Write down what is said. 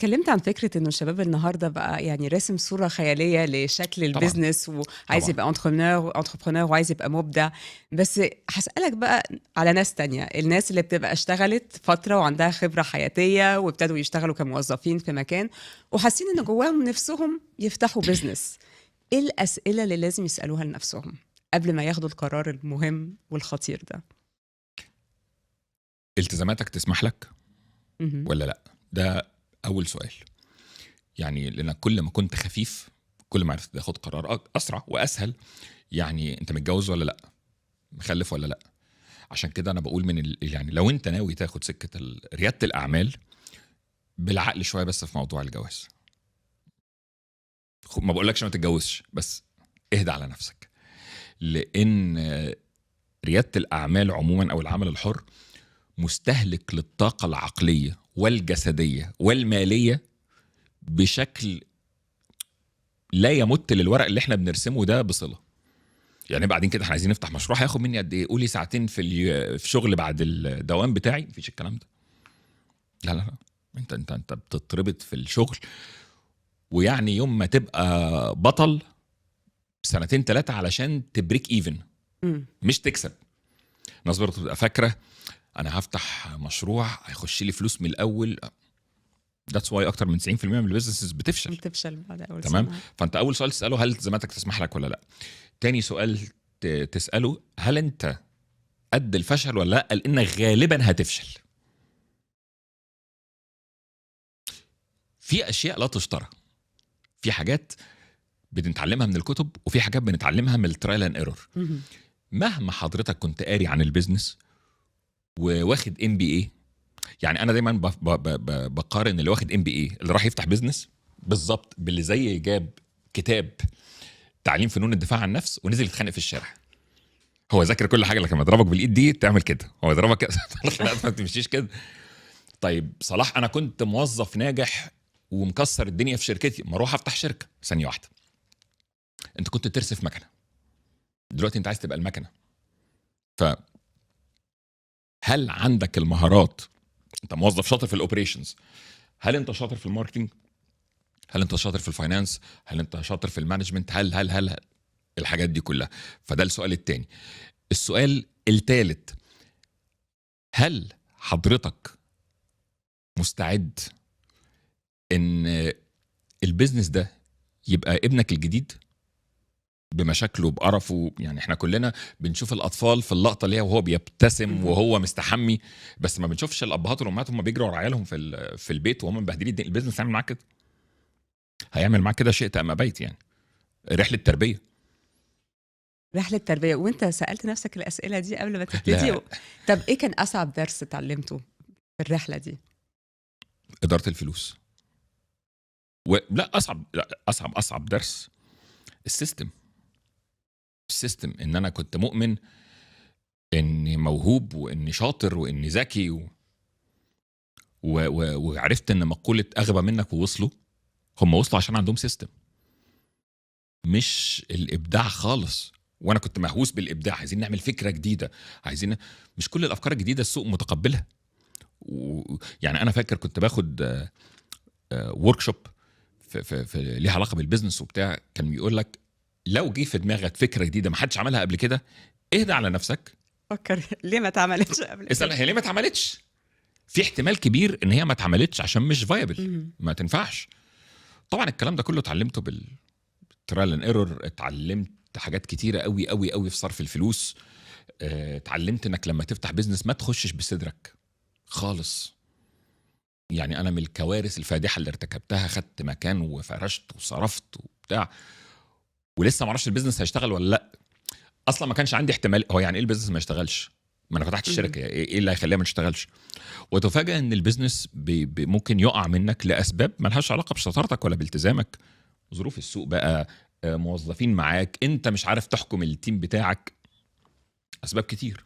اتكلمت عن فكرة إنه الشباب النهارده بقى يعني راسم صورة خيالية لشكل طبعا البيزنس، وعايز طبعا يبقى انتربرونور وعايز يبقى مبدع. بس هسألك بقى على ناس تانية، الناس اللي بتبقى اشتغلت فترة وعندها خبرة حياتية وابتدوا يشتغلوا كموظفين في مكان وحاسين إن جواهم نفسهم يفتحوا بيزنس. إيه الأسئلة اللي لازم يسألوها لنفسهم قبل ما ياخدوا القرار المهم والخطير ده؟ التزاماتك تسمح لك مهم. ولا لا؟ ده اول سؤال. يعني لان كل ما كنت خفيف كل ما عرفت تاخد قرار اسرع واسهل. يعني انت متجوز ولا لا؟ مخلف ولا لا؟ عشان كده انا بقول يعني لو انت ناوي تاخد سكه رياده الاعمال بالعقل شويه بس في موضوع الجواز. ما بقولكش ما تتجوزش، بس اهدى على نفسك. لان رياده الاعمال عموما او العمل الحر مستهلك للطاقه العقليه والجسديه والماليه بشكل لا يمت للورق اللي احنا بنرسمه ده بصله. يعني بعدين كده احنا عايزين نفتح مشروع هياخد مني قد ايه؟ قولي ساعتين في شغل بعد الدوام بتاعي. مفيش الكلام ده. لا لا لا، انت بتتربط في الشغل. ويعني يوم ما تبقى بطل سنتين 3 علشان تبريك ايفن، مم. مش تكسب. الناس برضه بتبقى فاكره انا هفتح مشروع هيخش لي فلوس من الاول. ذاتس واي اكتر من 90% من البيزنسز بتفشل. بتفشل بعد أول تمام. سنة. فانت اول سؤال تساله هل التزاماتك تسمح لك ولا لا. تاني سؤال تساله هل انت قد الفشل ولا لا، لانك غالبا هتفشل. في اشياء لا تشترى. في حاجات بنتعلمها من الكتب وفي حاجات بنتعلمها من الترايل اند ايرور. مهم. مهما حضرتك كنت قاري عن البيزنس وواخد MBA، يعني انا دايما بقارن اللي واخد MBA اللي راح يفتح بيزنس بالظبط باللي زي جاب كتاب تعليم فنون الدفاع عن النفس ونزل يتخانق في الشارع. هو ذاكر كل حاجه، لكن لما يضربك بالايد دي تعمل كده، هو يضربك كده الخناقات ما بتمشيش كده. طيب صلاح انا كنت موظف ناجح ومكسر الدنيا في شركتي، ما اروح افتح شركه. ثانيه واحده، انت كنت ترسف مكنه، دلوقتي انت عايز تبقى المكنه. فهل عندك المهارات؟ انت موظف شاطر في الاوبريشنز، هل انت شاطر في الماركتنج؟ هل انت شاطر في الفاينانس؟ هل انت شاطر في المانجمنت؟ هل الحاجات دي كلها. فده السؤال الثاني. السؤال الثالث، هل حضرتك مستعد ان البيزنس ده يبقى ابنك الجديد بمشاكله بقرفه؟ يعني احنا كلنا بنشوف الاطفال في اللقطه اللي هي وهو بيبتسم وهو مستحمي، بس ما بنشوفش الابهات والامهات هم بيجروا ورا عيالهم في البيت وهم مبهدلين الدنيا. البيزنس هيعمل معاك كده، هيعمل معاك كده شئت ام ابيت. يعني رحله تربيه. رحلة تربية. وانت سألت نفسك الأسئلة دي قبل ما تبتدي لا، طب ايه كان أصعب درس اتعلمته في الرحلة دي؟ اداره الفلوس. لا اصعب درس السيستم. ان انا كنت مؤمن اني موهوب واني شاطر واني ذكي وعرفت ان مقوله اغبى منك ووصلوا. هم وصلوا عشان عندهم سيستم، مش الابداع خالص. وانا كنت مهووس بالابداع، عايزين نعمل فكره جديده، مش كل الافكار الجديده السوق متقبلها. يعني انا فاكر كنت باخد ورك شوب في ليها علاقه بالبيزنس وبتاع، كان بيقول لك لو جه في دماغك فكره جديده ما حدش عملها قبل كده، اهدى على نفسك، فكر ليه ما اتعملتش قبل اسال كده؟ هي ليه ما اتعملتش. في احتمال كبير ان هي ما اتعملتش عشان مش فايبل، مهم. ما تنفعش. طبعا الكلام ده كله اتعلمته بالترايل اند ايرور. اتعلمت حاجات كتيره قوي قوي قوي في صرف الفلوس. اتعلمت انك لما تفتح بيزنس ما تخشش بصدرك خالص. يعني انا من الكوارث الفادحه اللي ارتكبتها، خدت مكان وفرشت وصرفت وبتاع ولسه ما اعرفش البيزنس هيشتغل ولا لا. اصلا ما كانش عندي احتمال. هو يعني ايه البيزنس ما يشتغلش؟ ما انا فتحت الشركه، ايه اللي هيخليها ما تشتغلش؟ وتفاجئ ان البيزنس ممكن يقع منك لاسباب ملهاش علاقه بشطارتك ولا بالتزامك. ظروف السوق بقى، موظفين معاك، انت مش عارف تحكم التيم بتاعك، اسباب كتير.